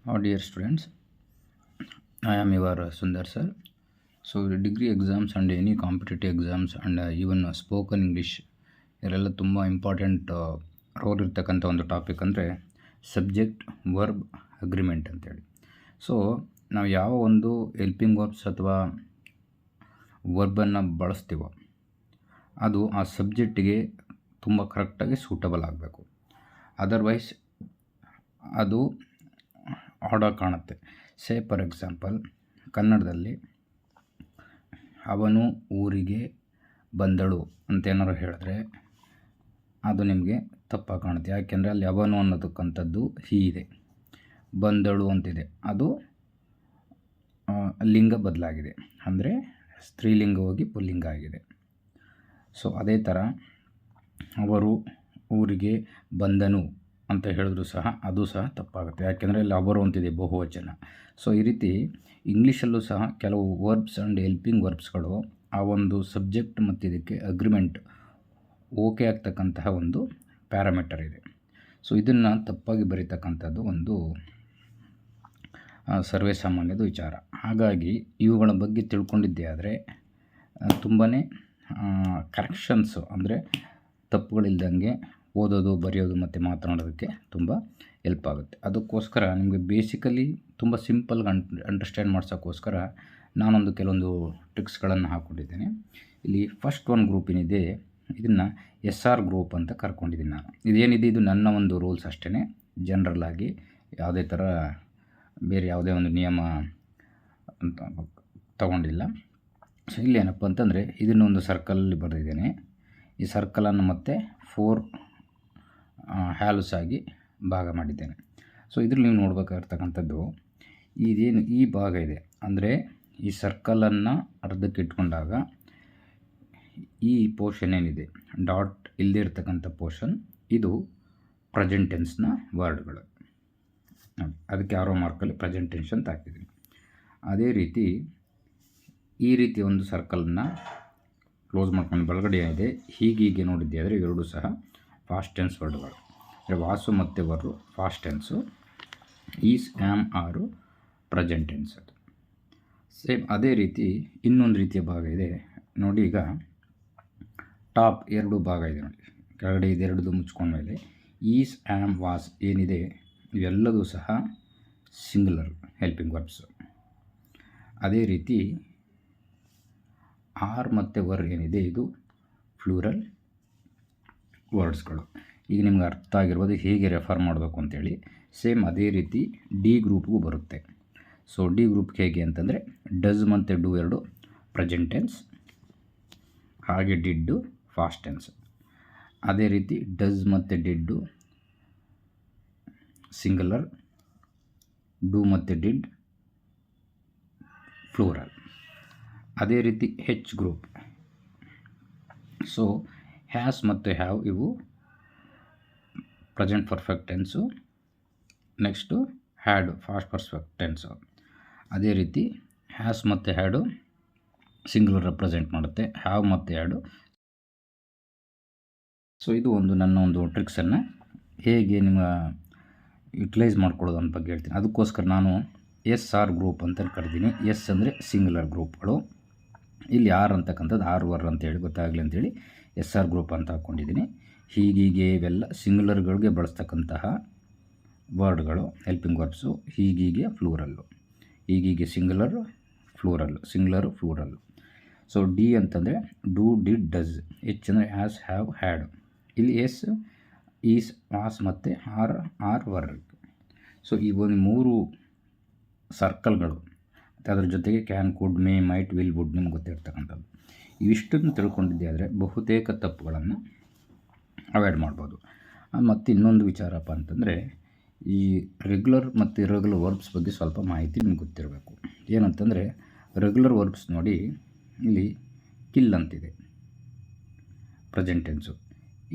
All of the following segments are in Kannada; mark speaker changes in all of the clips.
Speaker 1: Dear students, I am your Sundar sir. So degree exams and any competitive exams and even spoken English ಇವರೆಲ್ಲ ತುಂಬ ಇಂಪಾರ್ಟೆಂಟ್ ರೋಲ್ ಇರ್ತಕ್ಕಂಥ ಒಂದು ಟಾಪಿಕ್ ಅಂದರೆ ಸಬ್ಜೆಕ್ಟ್ ವರ್ಬ್ ಅಗ್ರಿಮೆಂಟ್ ಅಂತೇಳಿ. ಸೊ ನಾವು ಯಾವ ಒಂದು ಹೆಲ್ಪಿಂಗ್ ವರ್ಬ್ಸ್ ಅಥವಾ ವರ್ಬನ್ನು ಬಳಸ್ತೀವೋ ಅದು ಆ ಸಬ್ಜೆಕ್ಟಿಗೆ ತುಂಬ ಕರೆಕ್ಟಾಗಿ ಸೂಟಬಲ್ ಆಗಬೇಕು. ಅದರ್ವೈಸ್ ಅದು ಆರ್ಡರ್ ಕಾಣುತ್ತೆ. ಸೇ ಫಾರ್ ಎಕ್ಸಾಂಪಲ್, ಕನ್ನಡದಲ್ಲಿ ಅವನು ಊರಿಗೆ ಬಂದಳು ಅಂತ ಏನಾರು ಹೇಳಿದ್ರೆ ಅದು ನಿಮಗೆ ತಪ್ಪಾಗಿ ಕಾಣುತ್ತೆ. ಯಾಕೆಂದರೆ ಅಲ್ಲಿ ಅವನು ಅನ್ನೋದಕ್ಕಂಥದ್ದು ಹೀ ಇದೆ, ಬಂದಳು ಅಂತಿದೆ, ಅದು ಲಿಂಗ ಬದಲಾಗಿದೆ, ಅಂದರೆ ಸ್ತ್ರೀಲಿಂಗ ಹೋಗಿ ಪುಲ್ಲಿಂಗ ಆಗಿದೆ. ಸೊ ಅದೇ ಥರ ಅವರು ಊರಿಗೆ ಬಂದನು ಅಂತ ಹೇಳಿದ್ರು ಸಹ ಅದು ಸಹ ತಪ್ಪಾಗುತ್ತೆ. ಯಾಕೆಂದರೆ ಇಲ್ಲಿ ಅವರು ಅಂತಿದೆ ಬಹುವಚನ. ಸೊ ಈ ರೀತಿ ಇಂಗ್ಲೀಷಲ್ಲೂ ಸಹ ಕೆಲವು ವರ್ಬ್ಸ್ ಆ್ಯಂಡ್ ಹೆಲ್ಪಿಂಗ್ ವರ್ಬ್ಸ್ಗಳು ಆ ಒಂದು ಸಬ್ಜೆಕ್ಟ್ ಮತ್ತು ಇದಕ್ಕೆ ಅಗ್ರಿಮೆಂಟ್ ಓಕೆ ಆಗ್ತಕ್ಕಂತಹ ಒಂದು ಪ್ಯಾರಾಮೀಟರ್ ಇದೆ. ಸೊ ಇದನ್ನು ತಪ್ಪಾಗಿ ಬರೀತಕ್ಕಂಥದ್ದು ಒಂದು ಸರ್ವೇ ಸಾಮಾನ್ಯದ ವಿಚಾರ. ಹಾಗಾಗಿ ಇವುಗಳ ಬಗ್ಗೆ ತಿಳ್ಕೊಂಡಿದ್ದೇ ಆದರೆ ತುಂಬಾ ಕರೆಕ್ಷನ್ಸು, ಅಂದರೆ ತಪ್ಪುಗಳಿಲ್ದಂಗೆ ಓದೋದು, ಬರೆಯೋದು ಮತ್ತು ಮಾತನಾಡೋದಕ್ಕೆ ತುಂಬ ಹೆಲ್ಪ್ ಆಗುತ್ತೆ. ಅದಕ್ಕೋಸ್ಕರ ನಿಮಗೆ ಬೇಸಿಕಲಿ ತುಂಬ ಸಿಂಪಲ್ಗೆ ಅಂಡರ್ಸ್ಟ್ಯಾಂಡ್ ಮಾಡ್ಸೋಕ್ಕೋಸ್ಕರ ನಾನೊಂದು ಕೆಲವೊಂದು ಟ್ರಿಕ್ಸ್ಗಳನ್ನು ಹಾಕ್ಕೊಂಡಿದ್ದೇನೆ. ಇಲ್ಲಿ ಫಸ್ಟ್ ಒಂದು ಗ್ರೂಪ್ ಏನಿದೆ ಇದನ್ನು SR ಗ್ರೂಪ್ ಅಂತ ಕರ್ಕೊಂಡಿದ್ದೀನಿ ನಾನು. ಇದೇನಿದೆ ಇದು ನನ್ನ ಒಂದು ರೂಲ್ಸ್ ಅಷ್ಟೇ, ಜನರಲ್ ಆಗಿ ಯಾವುದೇ ಥರ ಬೇರೆ ಯಾವುದೇ ಒಂದು ನಿಯಮ ಅಂತ ತಗೊಂಡಿಲ್ಲ. ಸೊ ಇಲ್ಲಿ ಏನಪ್ಪ ಅಂತಂದರೆ ಇದನ್ನೊಂದು ಸರ್ಕಲಲ್ಲಿ ಬರೆದಿದ್ದೇನೆ. ಈ ಸರ್ಕಲನ್ನು ಮತ್ತೆ 4 ಹ್ಯಾಲುಸ್ ಆಗಿ ಭಾಗ ಮಾಡಿದ್ದೇನೆ. ಸೊ ಇದ್ರಲ್ಲಿ ನೀವು ನೋಡಬೇಕಾಗಿರ್ತಕ್ಕಂಥದ್ದು ಇದೇನು ಈ ಭಾಗ ಇದೆ, ಅಂದರೆ ಈ ಸರ್ಕಲನ್ನು ಅರ್ಧಕ್ಕೆ ಇಟ್ಕೊಂಡಾಗ ಈ ಪೋರ್ಷನ್ ಏನಿದೆ ಡಾಟ್ ಇಲ್ಲದೆ ಇರ್ತಕ್ಕಂಥ ಪೋರ್ಷನ್ ಇದು ಪ್ರೆಸೆಂಟ್ ಟೆನ್ಸ್ನ ವರ್ಡ್ಗಳು. ಅದಕ್ಕೆ ಆರೋ ಮಾರ್ಕಲ್ಲಿ ಪ್ರೆಸೆಂಟ್ ಟೆನ್ಸ್ ಅಂತ ಹಾಕಿದ್ದೀನಿ. ಅದೇ ರೀತಿ ಈ ರೀತಿ ಒಂದು ಸರ್ಕಲನ್ನು ಕ್ಲೋಸ್ ಮಾಡ್ಕೊಂಡು ಒಳಗಡೆ ಇದೆ ಹೀಗೆ ನೋಡಿದ್ದೆ ಆದರೆ ಎರಡೂ ಸಹ ಫಾಸ್ಟ್ ಟೆನ್ಸ್ ವರ್ಡ್ಗಳು. ಅಂದರೆ ವಾಸು ಮತ್ತು ವರು ಫಾಸ್ಟ್ ಟೆನ್ಸು, ಈಸ್ ಆ್ಯಮ್ ಆರು ಪ್ರೆಸೆಂಟ್ ಟೆನ್ಸ್. ಅದು ಸೇಮ್ ಅದೇ ರೀತಿ ಇನ್ನೊಂದು ರೀತಿಯ ಭಾಗ ಇದೆ ನೋಡಿ. ಈಗ ಟಾಪ್ 2 ಭಾಗ ಇದೆ ನೋಡಿ, ಕೆಳಗಡೆ ಇದೆರಡು ಮುಚ್ಕೊಂಡ್ಮೇಲೆ ಈಸ್ ಆ್ಯಮ್ ವಾಸ್ ಏನಿದೆ ಇವೆಲ್ಲದೂ ಸಹ ಸಿಂಗುಲರ್ ಹೆಲ್ಪಿಂಗ್ ವರ್ಬ್ಸು. ಅದೇ ರೀತಿ ಆರ್ ಮತ್ತು ವರ್ ಏನಿದೆ ಇದು ಫ್ಲೂರಲ್ ವರ್ಡ್ಸ್ಗಳು. ಈಗ ನಿಮ್ಗೆ ಅರ್ಥ ಆಗಿರ್ಬೋದು ಹೇಗೆ ರೆಫರ್ ಮಾಡಬೇಕು ಅಂತೇಳಿ. ಸೇಮ್ ಅದೇ ರೀತಿ ಡಿ ಗ್ರೂಪ್ಗೂ ಬರುತ್ತೆ. ಸೊ ಡಿ ಗ್ರೂಪ್ಗೆ ಹೇಗೆ ಅಂತಂದರೆ ಡಸ್ ಮತ್ತು ಡೂ ಎರಡು ಪ್ರೆಸೆಂಟ್ ಟೆನ್ಸ್, ಹಾಗೆ ಡಿಡ್ಡು ಫಾಸ್ಟ್ ಟೆನ್ಸ್. ಅದೇ ರೀತಿ ಡಸ್ ಮತ್ತು ಡಿಡ್ಡು ಸಿಂಗುಲರ್, ಡೂ ಮತ್ತು ಡಿಡ್ ಫ್ಲೂರಲ್. ಅದೇ ರೀತಿ ಹೆಚ್ ಗ್ರೂಪ್. ಸೊ ಹ್ಯಾಸ್ ಮತ್ತು ಹ್ಯಾವ್ ಇವು present perfect tens. Next had fast perfect tens. ಅದೇ ರೀತಿ ಹ್ಯಾಸ್ ಮತ್ತು ಹ್ಯಾಡು ಸಿಂಗುಲರ್ ರೆಪ್ರೆಸೆಂಟ್ ಮಾಡುತ್ತೆ, ಹ್ಯಾವ್ ಮತ್ತು ಹ್ಯಾಡು. ಸೊ ಇದು ಒಂದು ನನ್ನ ಒಂದು ಟ್ರಿಕ್ಸನ್ನು ಹೇಗೆ ನಿಮ್ಮ ಯುಟಿಲೈಸ್ ಮಾಡ್ಕೊಳ್ಳೋದು ಅನ್ನೋ ಬಗ್ಗೆ ಹೇಳ್ತೀನಿ. ಅದಕ್ಕೋಸ್ಕರ ನಾನು SR ಗ್ರೂಪ್ ಅಂತ ಕರೆದೀನಿ. ಎಸ್ ಅಂದರೆ ಸಿಂಗುಲರ್ ಗ್ರೂಪ್ಗಳು, ಇಲ್ಲಿ ಆರ್ ಅಂತಕ್ಕಂಥದ್ದು ಆರ್ ವರ್ ಅಂತೇಳಿ ಗೊತ್ತಾಗಲಿ ಅಂತೇಳಿ SR ಗ್ರೂಪ್ ಅಂತ ಹಾಕ್ಕೊಂಡಿದ್ದೀನಿ. ಹೀಗೀಗೆ ಇವೆಲ್ಲ ಸಿಂಗುಲರ್ಗಳಿಗೆ ಬಳಸ್ತಕ್ಕಂತಹ ವರ್ಡ್ಗಳು ಹೆಲ್ಪಿಂಗ್ ವರ್ಬ್ಸು. ಹೀಗೀಗೆ ಫ್ಲೂರಲ್ಲು, ಹೀಗೀಗೆ singular plural, singular plural. So D ಅಂತಂದರೆ ಡೂ ಡಿಡ್ ಡಸ್. ಎಚ್ ಅಂದರೆ ಹ್ಯಾಸ್ ಹ್ಯಾವ್ ಹ್ಯಾಡ್. ಇಲ್ಲಿ ಎಸ್ ಈಸ್ ವಾಸ್ ಮತ್ತು ಆರ್ ವರ್. ಸೊ ಈ ಒಂದು 3 ಸರ್ಕಲ್ಗಳು ಮತ್ತು ಅದ್ರ ಜೊತೆಗೆ can, could, may, might, will, would ನಿಮ್ಗೆ ಗೊತ್ತಿರ್ತಕ್ಕಂಥದ್ದು. ಇವಿಷ್ಟನ್ನು ತಿಳ್ಕೊಂಡಿದ್ದೆ ಆದರೆ ಬಹುತೇಕ ತಪ್ಪುಗಳನ್ನು ಅವಾಯ್ಡ್ ಮಾಡ್ಬೋದು. ಮತ್ತು ಇನ್ನೊಂದು ವಿಚಾರಪ್ಪ ಅಂತಂದರೆ ಈ ರೆಗ್ಯುಲರ್ ಮತ್ತು ಇರ್ರೆಗ್ಯುಲರ್ ವರ್ಬ್ಸ್ ಬಗ್ಗೆ ಸ್ವಲ್ಪ ಮಾಹಿತಿ ನಿಮ್ಗೆ ಗೊತ್ತಿರಬೇಕು. ಏನಂತಂದರೆ ರೆಗ್ಯುಲರ್ ವರ್ಬ್ಸ್ ನೋಡಿ, ಇಲ್ಲಿ ಕಿಲ್ ಅಂತಿದೆ ಪ್ರೆಸೆಂಟ್ ಟೆನ್ಸು.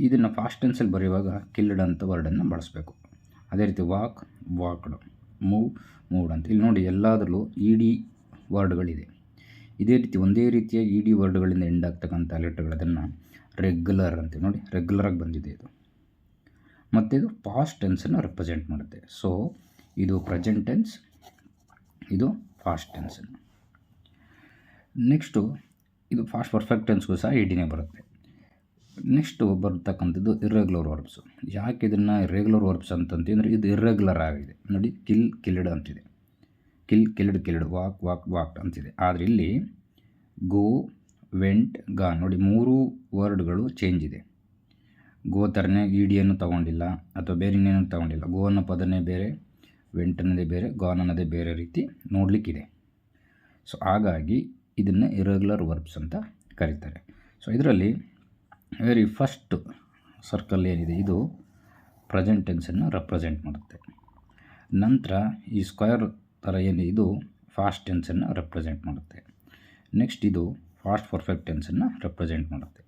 Speaker 1: ಇದನ್ನು ಫಾಸ್ಟ್ ಟೆನ್ಸಲ್ಲಿ ಬರೆಯುವಾಗ ಕಿಲ್ಡ್ ಅಂತ ವರ್ಡನ್ನು ಬಳಸಬೇಕು. ಅದೇ ರೀತಿ ವಾಕ್, ವಾಕ್ಡ್, ಮೂವ್, ಮೂವ್ಡ್ ಅಂತ. ಇಲ್ಲಿ ನೋಡಿ ಎಲ್ಲದರಲ್ಲೂ ED ವರ್ಡ್ಗಳಿದೆ. ಇದೇ ರೀತಿ ಒಂದೇ ರೀತಿಯ ED ವರ್ಡ್ಗಳಿಂದ ಎಂಡ್ ಆಗ್ತಕ್ಕಂಥ ಲೆಟರ್ಗಳು ಅದನ್ನು ರೆಗ್ಯುಲರ್ ಅಂತ ನೋಡಿ, ರೆಗ್ಯುಲರಾಗಿ ಬಂದಿದೆ ಇದು. ಮತ್ತು ಇದು ಪಾಸ್ಟ್ ಟೆನ್ಸನ್ನು ರೆಪ್ರೆಸೆಂಟ್ ಮಾಡುತ್ತೆ. ಸೊ ಇದು ಪ್ರೆಸೆಂಟ್ ಟೆನ್ಸ್, ಇದು ಫಾಸ್ಟ್ ಟೆನ್ಸ್. ನೆಕ್ಸ್ಟು ಇದು ಫಾಸ್ಟ್ ಪರ್ಫೆಕ್ಟ್ ಟೆನ್ಸ್ಗೂ ಸಹ ಇಡಿನೇ ಬರುತ್ತೆ. ನೆಕ್ಸ್ಟು ಬರ್ತಕ್ಕಂಥದ್ದು ಇರ್ರೆಗ್ಯುಲರ್ ವರ್ಬ್ಸು. ಯಾಕೆ ಇದನ್ನು ಇರ್ರೆಗ್ಯುಲರ್ ವರ್ಬ್ಸ್ ಅಂತಂತಂದರೆ ಇದು ಇರ್ರೆಗ್ಯುಲರ್ ಆಗಿದೆ. ನೋಡಿ, ಕಿಲ್ ಕಿಲ್ಡ್ ಅಂತಿದೆ, ಕಿಲ್ಡ್, ವಾಕ್ಡ್ ಅಂತಿದೆ. ಆದರೆ ಇಲ್ಲಿ ಗೋ, ವೆಂಟ್, ಗಾನ್ ನೋಡಿ 3 ವರ್ಡ್ಗಳು ಚೇಂಜ್ ಇದೆ. ಗೋ ಥರನೇ ಇಡಿಯನ್ನು ತೊಗೊಂಡಿಲ್ಲ ಅಥವಾ ಬೇರೆ ಇನ್ನೇನು ತೊಗೊಂಡಿಲ್ಲ. ಗೋ ಅನ್ನೋ ಪದನೇ ಬೇರೆ, ವೆಂಟ್ ಅನ್ನೋದೇ ಬೇರೆ, ಗಾನ್ ಅನ್ನೋದೇ ಬೇರೆ ರೀತಿ ನೋಡಲಿಕ್ಕಿದೆ. ಸೊ ಹಾಗಾಗಿ ಇದನ್ನು ಇರ್ರೆಗ್ಯುಲರ್ ವರ್ಬ್ಸ್ ಅಂತ ಕರೀತಾರೆ. ಸೊ ಇದರಲ್ಲಿ ವೆರಿ ಫಸ್ಟ್ ಸರ್ಕಲ್ ಏನಿದೆ ಇದು ಪ್ರೆಸೆಂಟ್ ಟೆನ್ಸನ್ನು ರೆಪ್ರೆಸೆಂಟ್ ಮಾಡುತ್ತೆ. ನಂತರ ಈ ಸ್ಕ್ವೇರ್ ಥರ ಏನಿದೆ ಇದು ಫಾಸ್ಟ್ ಟೆನ್ಸನ್ನು ರೆಪ್ರೆಸೆಂಟ್ ಮಾಡುತ್ತೆ. ನೆಕ್ಸ್ಟ್ ಇದು ಫಾಸ್ಟ್ ಪರ್ಫೆಕ್ಟ್ ಟೆನ್ಸನ್ನು ರೆಪ್ರೆಸೆಂಟ್ ಮಾಡುತ್ತೆ.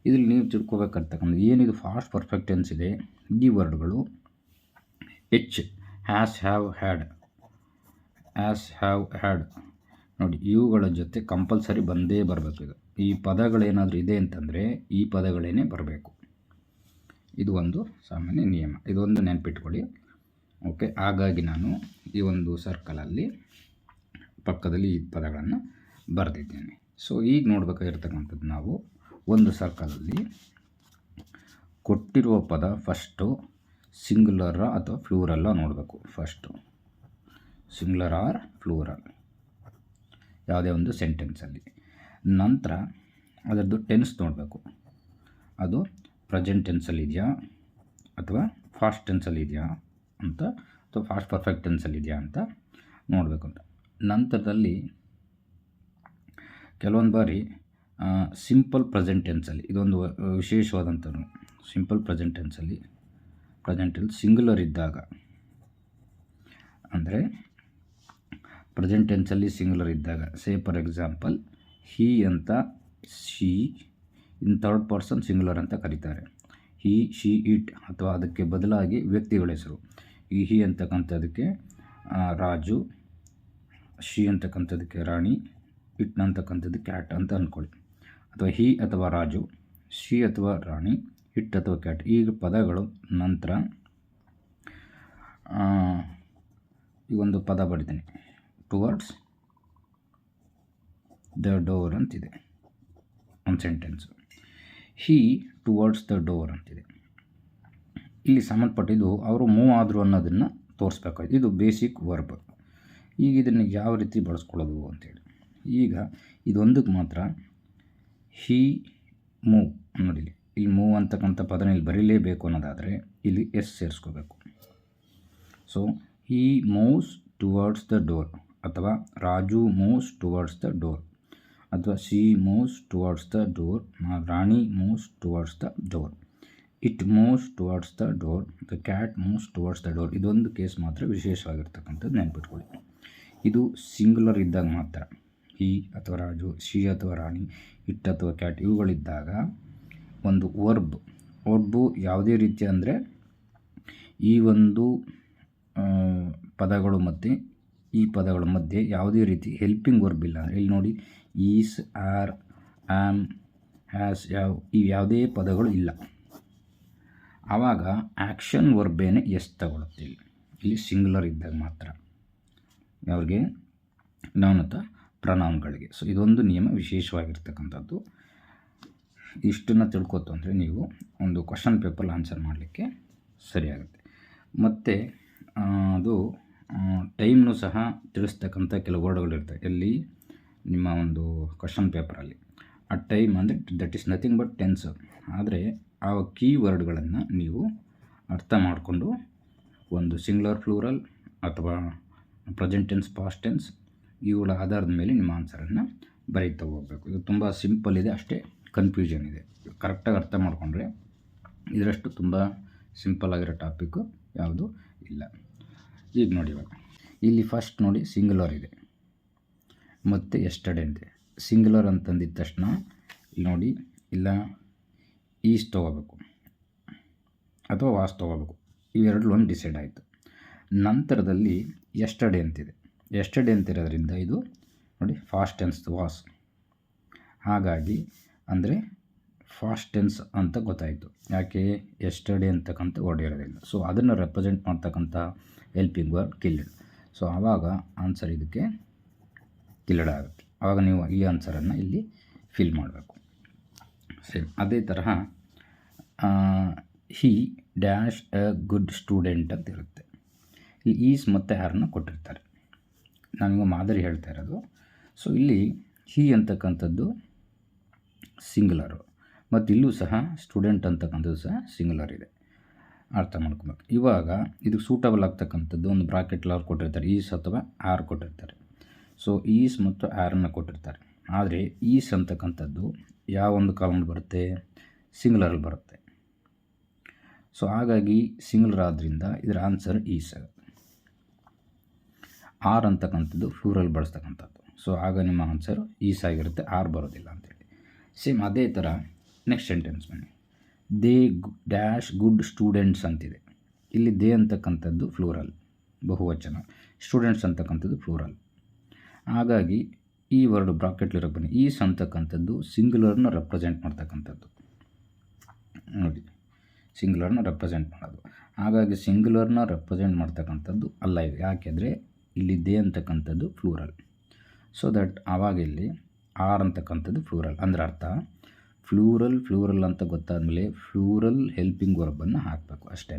Speaker 1: ಇದರಲ್ಲಿ ನೀವು ತಿಳ್ಕೊಬೇಕಾಗ್ತಕ್ಕಂಥ ಏನಿದು ಫಾಸ್ಟ್ ಪರ್ಫೆಕ್ಟ್ ಟೆನ್ಸ್ ಇದೆ, ಈ ವರ್ಡ್ಗಳು ಎಚ್, ಹ್ಯಾಸ್, ಹ್ಯಾವ್, ಹ್ಯಾಡ್ ನೋಡಿ ಇವುಗಳ ಜೊತೆ ಕಂಪಲ್ಸರಿ ಬಂದೇ ಬರಬೇಕು. ಈ ಪದಗಳೇನಾದರೂ ಇದೆ ಅಂತಂದರೆ ಈ ಪದಗಳೇನೇ ಬರಬೇಕು. ಇದು ಒಂದು ಸಾಮಾನ್ಯ ನಿಯಮ, ಇದೊಂದು ನೆನಪಿಟ್ಕೊಳ್ಳಿ. ಓಕೆ, ಹಾಗಾಗಿ ನಾನು ಈ ಒಂದು ಸರ್ಕಲಲ್ಲಿ ಪಕ್ಕದಲ್ಲಿ ಈ ಪದಗಳನ್ನು ಬರೆದಿದ್ದೇನೆ. ಸೊ ಈಗ ನೋಡಬೇಕಾಗಿರ್ತಕ್ಕಂಥದ್ದು ನಾವು ಒಂದು ಸರ್ಕಲಲ್ಲಿ ಕೊಟ್ಟಿರುವ ಪದ ಫಸ್ಟು ಸಿಂಗುಲರ ಅಥವಾ ಫ್ಲೂರಲ್ಲ ನೋಡಬೇಕು. ಫಸ್ಟು ಸಿಂಗುಲರ್ ಆರ್ ಫ್ಲೂರಲ್ ಯಾವುದೇ ಒಂದು ಸೆಂಟೆನ್ಸಲ್ಲಿ. ನಂತರ ಅದರದ್ದು ಟೆನ್ಸ್ ನೋಡಬೇಕು, ಅದು ಪ್ರೆಸೆಂಟ್ ಟೆನ್ಸಲ್ಲಿ ಇದೆಯಾ ಅಥವಾ ಫಾಸ್ಟ್ ಟೆನ್ಸಲ್ಲಿ ಇದೆಯಾ ಅಂತ, ಅಥವಾ ಫಾಸ್ಟ್ ಪರ್ಫೆಕ್ಟ್ ಟೆನ್ಸಲ್ಲಿ ಇದೆಯಾ ಅಂತ ನೋಡಬೇಕು ಅಂತ. ನಂತರದಲ್ಲಿ ಕೆಲವೊಂದು ಬಾರಿ ಸಿಂಪಲ್ ಪ್ರೆಸೆಂಟ್ ಟೆನ್ಸಲ್ಲಿ ಇದೊಂದು ವಿಶೇಷವಾದಂಥದ್ದು. ಸಿಂಪಲ್ ಪ್ರೆಸೆಂಟ್ ಟೆನ್ಸಲ್ಲಿ ಸಿಂಗುಲರ್ ಇದ್ದಾಗ, ಅಂದರೆ ಪ್ರೆಸೆಂಟ್ ಟೆನ್ಸಲ್ಲಿ ಸಿಂಗುಲರ್ ಇದ್ದಾಗ, ಸೇ ಫಾರ್ ಎಕ್ಸಾಂಪಲ್ ಹೀ ಅಂತ she in third person singular ಅಂತ ಕರೀತಾರೆ. ಹೀ, ಶಿ, ಇಟ್ ಅಥವಾ ಅದಕ್ಕೆ ಬದಲಾಗಿ ವ್ಯಕ್ತಿಗಳ ಹೆಸರು. ಈ ಹಿ ಅಂತಕ್ಕಂಥದ್ದಕ್ಕೆ ರಾಜು, ಶಿ ಅಂತಕ್ಕಂಥದ್ದಕ್ಕೆ ರಾಣಿ, ಇಟ್ ಅಂತಕ್ಕಂಥದ್ದು ಕ್ಯಾಟ್ ಅಂತ ಅಂದ್ಕೊಳ್ಳಿ. ಅಥವಾ ಹಿ ಅಥವಾ ರಾಜು, ಶಿ ಅಥವಾ ರಾಣಿ, ಇಟ್ ಅಥವಾ ಕ್ಯಾಟ್ ಈಗ ಪದಗಳು. ನಂತರ ಈ ಒಂದು ಪದ ಬಡಿತೀನಿ, ಟುವರ್ಡ್ಸ್ ದ ಡೋರ್ ಅಂತಿದೆ ಒಂದು sentence. Hi towards the door ಅಂತಿದೆ. ಇಲ್ಲಿ ಸಂಬಂಧಪಟ್ಟಿದ್ದು ಅವರು ಮೂವ್ ಆದರು ಅನ್ನೋದನ್ನು ತೋರಿಸ್ಬೇಕಾಯ್ತು. ಇದು ಬೇಸಿಕ್ ವರ್ಬ್. ಈಗ ಇದನ್ನು ಯಾವ ರೀತಿ ಬಳಸ್ಕೊಳ್ಳೋದು ಅಂತೇಳಿ, ಈಗ ಇದೊಂದಕ್ಕೆ ಮಾತ್ರ ಹೀ ಮೂವ್ ನೋಡಿ, ಇಲ್ಲಿ ಮೂವ್ ಅಂತಕ್ಕಂಥ ಪದನ ಇಲ್ಲಿ ಬರೀಲೇಬೇಕು ಅನ್ನೋದಾದರೆ ಇಲ್ಲಿ ಎಸ್ ಸೇರಿಸ್ಕೋಬೇಕು. So he moves towards the door, ಅಥವಾ Raju moves towards the door, ಅಥವಾ she moves towards the door, Rani moves towards the door, it moves towards the door, the cat moves towards the door. ಇದೊಂದು ಕೇಸ್ ಮಾತ್ರ ವಿಶೇಷವಾಗಿರ್ತಕ್ಕಂಥದ್ದು ನೆನ್ಪಿಟ್ಕೊಳ್ಳಿ. ಇದು ಸಿಂಗುಲರ್ ಇದ್ದಾಗ ಮಾತ್ರ. ಹಿ ಅಥವಾ ರಾಜು, ಶಿ ಅಥವಾ ರಾಣಿ, ಇಟ್ ಅಥವಾ ಕ್ಯಾಟ್ ಇವುಗಳಿದ್ದಾಗ ಒಂದು ವರ್ಬು ಯಾವುದೇ ರೀತಿ ಅಂದರೆ ಈ ಒಂದು ಪದಗಳು ಮತ್ತು ಈ ಪದಗಳ ಮಧ್ಯೆ ಯಾವುದೇ ರೀತಿ ಹೆಲ್ಪಿಂಗ್ ವರ್ಬ್ ಇಲ್ಲ. ಇಲ್ಲಿ ನೋಡಿ, ಈಸ್, ಆರ್, ಆಮ್, ಹ್ಯಾಸ್, ಈ ಯಾವುದೇ ಪದಗಳು ಇಲ್ಲ. ಆವಾಗ ಆ್ಯಕ್ಷನ್ ವರ್ಬೇನೆ ಎಸ್ ತಗೊಳುತ್ತೆ. ಇಲ್ಲಿ ಸಿಂಗುಲರ್ ಇದ್ದಾಗ ಮಾತ್ರ ಅವ್ರಿಗೆ ನೌನ್ ಅಥವಾ ಪ್ರನೌನ್ಗಳಿಗೆ. ಸೊ ಇದೊಂದು ನಿಯಮ ವಿಶೇಷವಾಗಿರ್ತಕ್ಕಂಥದ್ದು. ಇಷ್ಟನ್ನು ತಿಳ್ಕೊತು ಅಂದರೆ ನೀವು ಒಂದು ಕ್ವಶನ್ ಪೇಪರ್ ಆನ್ಸರ್ ಮಾಡಲಿಕ್ಕೆ ಸರಿಯಾಗುತ್ತೆ. ಮತ್ತು ಅದು ಟೈಮ್ನೂ ಸಹ ತಿಳಿಸ್ತಕ್ಕಂಥ ಕೆಲವು ವರ್ಡ್ಗಳಿರ್ತವೆ ಎಲ್ಲಿ ನಿಮ್ಮ ಒಂದು ಕ್ವಶನ್ ಪೇಪರಲ್ಲಿ. ಆ ಟೈಮ್ ಅಂದರೆ that is nothing but tense. ಆದರೆ ಆ ಕೀವರ್ಡ್ಗಳನ್ನು ನೀವು ಅರ್ಥ ಮಾಡಿಕೊಂಡು ಒಂದು ಸಿಂಗುಲರ್ ಫ್ಲೂರಲ್ ಅಥವಾ ಪ್ರೆಸೆಂಟ್ ಟೆನ್ಸ್, ಪಾಸ್ಟ್ ಟೆನ್ಸ್ ಇವುಗಳ ಆಧಾರದ ಮೇಲೆ ನಿಮ್ಮ ಆನ್ಸರನ್ನು ಬರೀತಾ ಹೋಗಬೇಕು. ಇದು ತುಂಬ ಸಿಂಪಲ್ ಇದೆ, ಅಷ್ಟೇ ಕನ್ಫ್ಯೂಷನ್ ಇದೆ. ಕರೆಕ್ಟಾಗಿ ಅರ್ಥ ಮಾಡಿಕೊಂಡ್ರೆ ಇದರಷ್ಟು ತುಂಬ ಸಿಂಪಲ್ ಆಗಿರೋ ಟಾಪಿಕ್ಕು ಯಾವುದು ಇಲ್ಲ. ಈಗ ನೋಡಿ, ಇವಾಗ ಇಲ್ಲಿ ಫಸ್ಟ್ ನೋಡಿ ಸಿಂಗುಲರ್ ಇದೆ ಮತ್ತು ಎಸ್ಟರ್ಡೇ ಅಂತೆ. ಸಿಂಗುಲರ್ ಅಂತಂದಿದ ತಕ್ಷಣ ಇಲ್ಲಿ ನೋಡಿ, ಇಲ್ಲ ಈಸ್ ತೊಗೋಬೇಕು ಅಥವಾ ವಾಸ್ ತೊಗೋಬೇಕು, ಇವೆರಡು ಒಂದು ಡಿಸೈಡ್ ಆಯಿತು. ನಂತರದಲ್ಲಿ ಎಸ್ಟರ್ಡೇ ಅಂತಿದೆ. ಎಸ್ಟರ್ಡೇ ಅಂತಿರೋದ್ರಿಂದ ಇದು ನೋಡಿ ಫಾಸ್ಟ್ ಟೆನ್ಸ್ ವಾಸ್. ಹಾಗಾಗಿ ಅಂದರೆ ಫಾಸ್ಟ್ ಟೆನ್ಸ್ ಅಂತ ಗೊತ್ತಾಯಿತು. ಯಾಕೆ ಎಸ್ಟರ್ಡೇ ಅಂತಕ್ಕಂಥ ವರ್ಡ್ ಇರೋದಿಲ್ಲ. ಸೊ ಅದನ್ನು ರೆಪ್ರೆಸೆಂಟ್ ಮಾಡ್ತಕ್ಕಂಥ ಹೆಲ್ಪಿಂಗ್ ವರ್ಬ್ ಕಿಲ್ಡ್. ಸೊ ಆವಾಗ ಆನ್ಸರ್ ಇದಕ್ಕೆ ಕಿಲ್ಡ್ ಆಗುತ್ತೆ. ಆವಾಗ ನೀವು ಈ ಆನ್ಸರನ್ನು ಇಲ್ಲಿ ಫಿಲ್ ಮಾಡಬೇಕು. ಸೇಮ್ ಅದೇ ತರಹ ಹಿ ಡ್ಯಾಶ್ ಎ ಗುಡ್ ಸ್ಟೂಡೆಂಟ್ ಅಂತ ಇರುತ್ತೆ. ಈ ಈಸ್ ಮತ್ತು ಹ್ಯಾರನ್ನ ಕೊಟ್ಟಿರ್ತಾರೆ. ನಾನೀಗ ಮಾದರಿ ಹೇಳ್ತಾ ಇರೋದು. ಸೊ ಇಲ್ಲಿ ಹಿ ಅಂತಕ್ಕಂಥದ್ದು ಸಿಂಗುಲರು ಮತ್ತು ಇಲ್ಲೂ ಸಹ ಸ್ಟೂಡೆಂಟ್ ಅಂತಕ್ಕಂಥದ್ದು ಸಹ ಸಿಂಗುಲರ್ ಇದೆ. ಅರ್ಥ ಮಾಡ್ಕೊಬೇಕು. ಇವಾಗ ಇದಕ್ಕೆ ಸೂಟಬಲ್ ಆಗ್ತಕ್ಕಂಥದ್ದು ಒಂದು ಬ್ರಾಕೆಟ್ ಅವ್ರು ಕೊಟ್ಟಿರ್ತಾರೆ, ಈಸ್ ಅಥವಾ ಆರ್ ಕೊಟ್ಟಿರ್ತಾರೆ. ಸೊ ಈಸ್ ಮತ್ತು ಆರನ್ನು ಕೊಟ್ಟಿರ್ತಾರೆ. ಆದರೆ ಈಸ್ ಅಂತಕ್ಕಂಥದ್ದು ಯಾವ ಒಂದು ಕಾಲಮ್ ಬರುತ್ತೆ? ಸಿಂಗುಲರಲ್ಲಿ ಬರುತ್ತೆ. ಸೊ ಹಾಗಾಗಿ ಸಿಂಗುಲರ್ ಆದ್ದರಿಂದ ಇದರ ಆನ್ಸರ್ ಈಸ್ ಆಗುತ್ತೆ. ಆರ್ ಅಂತಕ್ಕಂಥದ್ದು ಫ್ಲೂರಲ್ಲಿ ಬಳಸ್ತಕ್ಕಂಥದ್ದು. ಸೊ ಆಗ ನಿಮ್ಮ ಆನ್ಸರ್ ಈಸ್ ಆಗಿರುತ್ತೆ, ಆರ್ ಬರೋದಿಲ್ಲ ಅಂತೇಳಿ. ಸೇಮ್ ಅದೇ ಥರ ನೆಕ್ಸ್ಟ್ ಸೆಂಟೆನ್ಸ್ ಬನ್ನಿ. ದೇ ಡ್ಯಾಶ್ ಗುಡ್ ಸ್ಟೂಡೆಂಟ್ಸ್ ಅಂತಿದೆ. ಇಲ್ಲಿ ದೇ ಅಂತಕ್ಕಂಥದ್ದು ಫ್ಲೂರಲ್ ಬಹುವಚನ, ಸ್ಟೂಡೆಂಟ್ಸ್ ಅಂತಕ್ಕಂಥದ್ದು ಫ್ಲೂರಲ್. ಹಾಗಾಗಿ ಈ ವರ್ಡ್ ಬ್ರಾಕೆಟ್ಲಿರೋಕೆ ಬನ್ನಿ. ಈಸ್ ಅಂತಕ್ಕಂಥದ್ದು ಸಿಂಗುಲರ್ನ ರೆಪ್ರೆಸೆಂಟ್ ಮಾಡ್ತಕ್ಕಂಥದ್ದು. ನೋಡಿ, ಸಿಂಗುಲರ್ನ ರೆಪ್ರೆಸೆಂಟ್ ಮಾಡೋದು. ಹಾಗಾಗಿ ಸಿಂಗುಲರ್ನ ರೆಪ್ರೆಸೆಂಟ್ ಮಾಡ್ತಕ್ಕಂಥದ್ದು ಅಲ್ಲ ಇದು. ಯಾಕೆಂದರೆ ಇಲ್ಲಿ ದೇ ಅಂತಕ್ಕಂಥದ್ದು ಫ್ಲೂರಲ್. ಸೊ ದಟ್ ಆವಾಗ ಇಲ್ಲಿ ಆರ್ ಅಂತಕ್ಕಂಥದ್ದು ಫ್ಲೂರಲ್. ಅಂದರೆ ಅರ್ಥ ಫ್ಲೂರಲ್ ಅಂತ ಗೊತ್ತಾದಮೇಲೆ ಫ್ಲೂರಲ್ ಹೆಲ್ಪಿಂಗ್ ವರ್ಬನ್ನು ಹಾಕಬೇಕು ಅಷ್ಟೇ.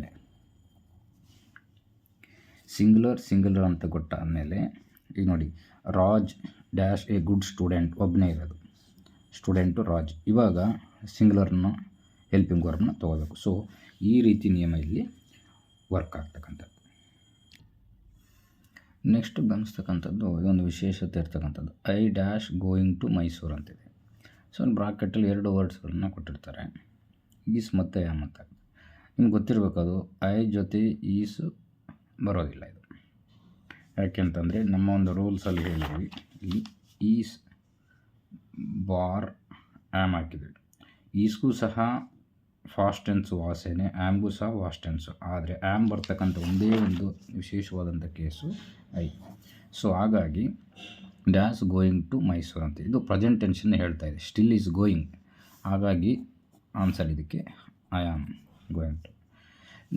Speaker 1: ಸಿಂಗುಲರ್ ಅಂತ ಗೊತ್ತಾದಮೇಲೆ ಈಗ ನೋಡಿ, Raj dash A good student ಒಬ್ಬನೇ ಇರೋದು, ಸ್ಟೂಡೆಂಟು ರಾಜ್. ಇವಾಗ ಸಿಂಗುಲರ್ನ ಹೆಲ್ಪಿಂಗ್ ವರ್ಬ್ನ ತೊಗೋಬೇಕು. ಸೊ ಈ ರೀತಿ ನಿಯಮ ಇಲ್ಲಿ ವರ್ಕ್ ಆಗ್ತಕ್ಕಂಥದ್ದು. ನೆಕ್ಸ್ಟ್ ಗಮನಿಸ್ತಕ್ಕಂಥದ್ದು ಇದೊಂದು ವಿಶೇಷತೆ ಇರ್ತಕ್ಕಂಥದ್ದು. I dash going to Mysuru ಅಂತಿದೆ. ಸೊ ಒಂದು ಬ್ರಾಕೆಟಲ್ಲಿ 2 ವರ್ಡ್ಸ್ಗಳನ್ನ ಕೊಟ್ಟಿರ್ತಾರೆ, ಈಸ್ ಮತ್ತು ಆಮ್ ಅಂತ. ನಿಮ್ಗೆ ಗೊತ್ತಿರಬೇಕದು ಐ ಜೊತೆ ಈಸು ಬರೋದಿಲ್ಲ ಇದು. ಯಾಕೆಂತಂದರೆ ನಮ್ಮ ಒಂದು ರೂಲ್ಸಲ್ಲಿ ಹೇಳಿದ್ವಿ, ಇಲ್ಲಿ ಈಸ್ ಬಾರ್ ಆ್ಯಮ್ ಹಾಕಿದ್ವಿ. ಈಸ್ಗೂ ಸಹ ಫಾಸ್ಟ್ ಟೆನ್ಸು ವಾಸೇನೆ, ಆ್ಯಮ್ಗೂ ಸಹ ಫಾಸ್ಟ್ ಟೆನ್ಸು. ಆದರೆ ಆ್ಯಮ್ ಬರ್ತಕ್ಕಂಥ ಒಂದೇ ಒಂದು ವಿಶೇಷವಾದಂಥ ಕೇಸು ಐ. ಸೊ ಹಾಗಾಗಿ ಡ್ಯಾಶ್ ಗೋಯಿಂಗ್ ಟು ಮೈಸೂರು ಅಂತ ಇದು ಪ್ರೆಸೆಂಟ್ ಟೆನ್ಷನ್ ಹೇಳ್ತಾ ಇದೆ, ಸ್ಟಿಲ್ ಈಸ್ ಗೋಯಿಂಗ್. ಹಾಗಾಗಿ ಆನ್ಸರ್ ಇದಕ್ಕೆ I am going to.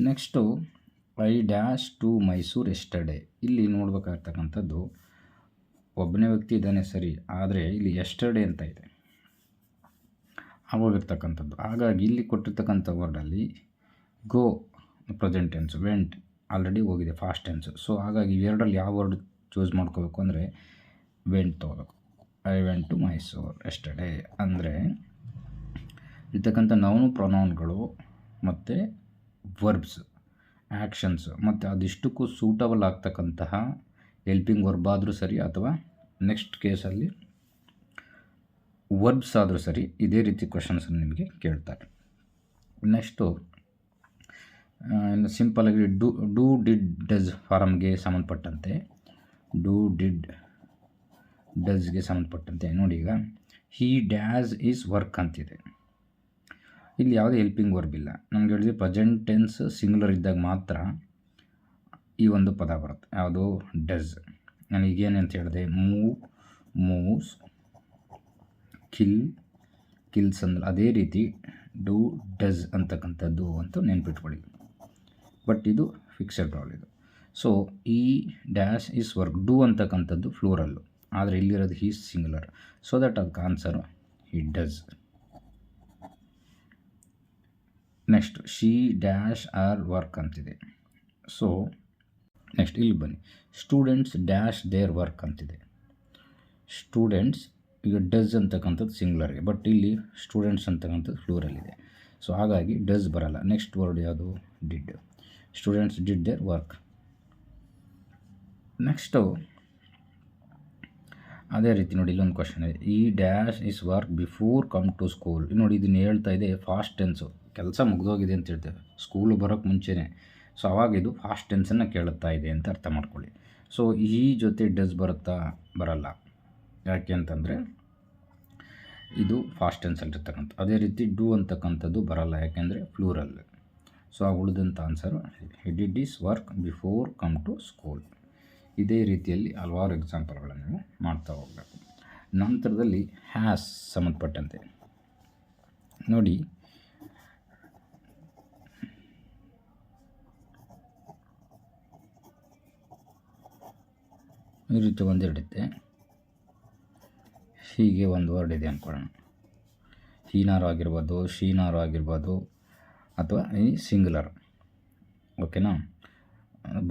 Speaker 1: Next I dash to Mysuru yesterday. ಇಲ್ಲಿ ನೋಡ್ಬೇಕಾಗ್ತಕ್ಕಂಥದ್ದು ಒಬ್ಬನೇ ವ್ಯಕ್ತಿ ಇದ್ದಾನೆ ಸರಿ, ಆದರೆ ಇಲ್ಲಿ ಎಸ್ಟರ್ಡೇ ಅಂತ ಇದೆ ಆಗೋಗಿರ್ತಕ್ಕಂಥದ್ದು. ಹಾಗಾಗಿ ಇಲ್ಲಿ ಕೊಟ್ಟಿರ್ತಕ್ಕಂಥ ವರ್ಡಲ್ಲಿ go present tense, went already ಹೋಗಿದೆ ಫಾಸ್ಟ್ ಟೆನ್ಸು. ಸೊ ಹಾಗಾಗಿ ಇವೆರಡರಲ್ಲಿ ಯಾವ ವರ್ಡ್ ಚೂಸ್ ಮಾಡ್ಕೋಬೇಕು ಅಂದರೆ ವೆಂಟ್ ತೊಗೋಬೇಕು. I went to Mysuru yesterday ಅಂದರೆ ಇರ್ತಕ್ಕಂಥ ನೌನು ಪ್ರೊನೌನ್ಗಳು ಮತ್ತು ವರ್ಬ್ಸ್, ಆ್ಯಕ್ಷನ್ಸ್ ಮತ್ತು ಅದಿಷ್ಟಕ್ಕೂ ಸೂಟಬಲ್ ಆಗ್ತಕ್ಕಂತಹ ಹೆಲ್ಪಿಂಗ್ ವರ್ಬ್ ಆದರೂ ಸರಿ ಅಥವಾ ನೆಕ್ಸ್ಟ್ ಕೇಸಲ್ಲಿ ವರ್ಬ್ಸ್ ಆದರೂ ಸರಿ, ಇದೇ ರೀತಿ ಕ್ವಶನ್ಸನ್ನು ನಿಮಗೆ ಕೇಳ್ತಾರೆ. ನೆಕ್ಸ್ಟು ಸಿಂಪಲಾಗಿ ಡೂ ಡಿಡ್ ಡಸ್ ಫಾರಮ್ಗೆ ಸಂಬಂಧಪಟ್ಟಂತೆ, ಡೂ ಡಿಡ್ ಡಸ್ಗೆ ಸಂಬಂಧಪಟ್ಟಂತೆ ನೋಡಿ, ಈಗ ಹಿ ಡ್ಯಾಸ್ ಈಸ್ ವರ್ಕ್ ಅಂತಿದೆ. ಇಲ್ಲಿ ಯಾವುದೇ ಹೆಲ್ಪಿಂಗ್ ವರ್ಬ್ ಇಲ್ಲ. ನಮ್ಗೆ ಹೇಳಿದ್ವಿ ಪ್ರೆಸೆಂಟ್ ಟೆನ್ಸ್ ಸಿಂಗುಲರ್ ಇದ್ದಾಗ ಮಾತ್ರ ಈ ಒಂದು ಪದ ಬರುತ್ತೆ, ಯಾವುದು ಡಸ್. ನನಗೇನು ಅಂತ ಹೇಳಿದೆ, ಮೂವ್ಸ್, ಕಿಲ್ಸ್ ಅಂದ್ರೆ ಅದೇ ರೀತಿ ಡೂ ಡಸ್ ಅಂತಕ್ಕಂಥದ್ದು ಅಂತ ನೆನ್ಪಿಟ್ಕೊಳ್ಳಿ. ಬಟ್ ಇದು ಫಿಕ್ಸೆಡ್ ರಾಲ್ ಇದು. ಸೊ ಈ ಡ್ಯಾಶ್ ಈಸ್ ವರ್ಕ್, ಡೂ ಅಂತಕ್ಕಂಥದ್ದು ಫ್ಲೂರಲ್ಲು, ಆದರೆ ಇಲ್ಲಿರೋದು ಹೀಸ್ ಸಿಂಗುಲರ್. ಸೊ ದಟ್ ಅದಕ್ಕೆ answer he does. Next she dash her work ಅಂತಿದೆ. ಸೊ ನೆಕ್ಸ್ಟ್ ಇಲ್ಲಿ ಬನ್ನಿ, ಸ್ಟೂಡೆಂಟ್ಸ್ ಡ್ಯಾಶ್ ದೇರ್ ವರ್ಕ್ ಅಂತಿದೆ. ಸ್ಟೂಡೆಂಟ್ಸ್ ಈಗ ಡಸ್ ಅಂತಕ್ಕಂಥದ್ದು ಸಿಂಗುಲರ್ಗೆ, ಬಟ್ ಇಲ್ಲಿ ಸ್ಟೂಡೆಂಟ್ಸ್ ಅಂತಕ್ಕಂಥದ್ದು ಫ್ಲೂರಲ್ಲಿದೆ. ಸೊ ಹಾಗಾಗಿ ಡಸ್ ಬರಲ್ಲ. ನೆಕ್ಸ್ಟ್ ವರ್ಡ್ ಯಾವುದು? Did. Students did their work. Next ಅದೇ ರೀತಿ ನೋಡಿ, ಇಲ್ಲೊಂದು ಕ್ವಶನ್ ಇದೆ, ಈ dash his work before come to school. ನೋಡಿ ಇದನ್ನು ಹೇಳ್ತಾ ಇದೆ ಫಾಸ್ಟ್ ಟೆನ್ಸು, ಕೆಲಸ ಮುಗಿದೋಗಿದೆ ಅಂತ ಹೇಳ್ತೇವೆ, ಸ್ಕೂಲು ಬರೋಕ್ಕೆ ಮುಂಚೆನೇ. ಸೊ ಅವಾಗ ಇದು ಫಾಸ್ಟ್ ಟೆನ್ಸನ್ನು ಕೇಳುತ್ತಾ ಇದೆ ಅಂತ ಅರ್ಥ ಮಾಡ್ಕೊಳ್ಳಿ. ಸೊ ಈ ಜೊತೆ ಡಸ್ ಬರುತ್ತಾ? ಬರಲ್ಲ. ಯಾಕೆ ಅಂತಂದರೆ ಇದು ಫಾಸ್ಟ್ ಟೆನ್ಸಲ್ಲಿರ್ತಕ್ಕಂಥ. ಅದೇ ರೀತಿ ಡೂ ಅಂತಕ್ಕಂಥದ್ದು ಬರಲ್ಲ, ಯಾಕೆಂದರೆ ಫ್ಲೂರಲ್. ಸೊ ಆ ಉಳಿದಂಥ answer he did his work before come to school. ಇದೇ ರೀತಿಯಲ್ಲಿ ಹಲವಾರು ಎಕ್ಸಾಂಪಲ್ಗಳನ್ನು ನೀವು ಮಾಡ್ತಾ ಹೋಗಬೇಕು. ನಂತರದಲ್ಲಿ ಹ್ಯಾಸ್ ಸಂಬಂಧಪಟ್ಟಂತೆ ನೋಡಿ ಈ ರೀತಿ ಒಂದೆರಡಿದೆ. ಹೀಗೆ ಒಂದು ವರ್ಡ್ ಇದೆ ಅಂದ್ಕೊಳ್ಳೋಣ. ಹೀನಾರು ಆಗಿರ್ಬೋದು, ಶೀನಾರು ಆಗಿರ್ಬೋದು, ಅಥವಾ ಈ ಸಿಂಗುಲರ್. ಓಕೆನಾ?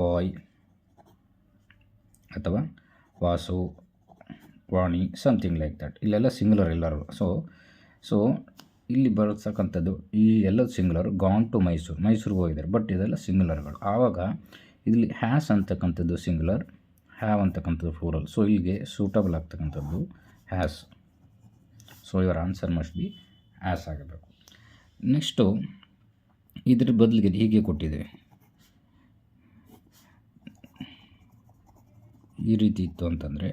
Speaker 1: ಬಾಯ್ ಅಥವಾ ವಾಸು, ವಾಣಿ, ಸಮಥಿಂಗ್ ಲೈಕ್ ದಟ್. ಇಲ್ಲೆಲ್ಲ ಸಿಂಗುಲರ್ ಎಲ್ಲರೂ. ಸೊ ಇಲ್ಲಿ ಬರ್ತಕ್ಕಂಥದ್ದು ಈ ಎಲ್ಲ ಸಿಂಗುಲರ್. ಗಾನ್ ಟು ಮೈಸೂರಿಗೆ ಹೋಗಿದ್ದಾರೆ, ಬಟ್ ಇದೆಲ್ಲ ಸಿಂಗುಲರ್ಗಳು. ಆವಾಗ ಇಲ್ಲಿ ಹ್ಯಾಸ್ ಅಂತಕ್ಕಂಥದ್ದು ಸಿಂಗುಲರ್, ಹ್ಯಾವ್ ಅಂತಕ್ಕಂಥದ್ದು ಫ್ಲೂರಲ್. ಸೊ ಇಲ್ಲಿಗೆ ಸೂಟಬಲ್ ಆಗ್ತಕ್ಕಂಥದ್ದು has. So your answer must be has ಆಗಬೇಕು. ನೆಕ್ಸ್ಟು ಇದ್ರ ಬದಲಿಗೆ ಹೀಗೆ ಕೊಟ್ಟಿದ್ದೇವೆ. ಈ ರೀತಿ ಇತ್ತು ಅಂತಂದರೆ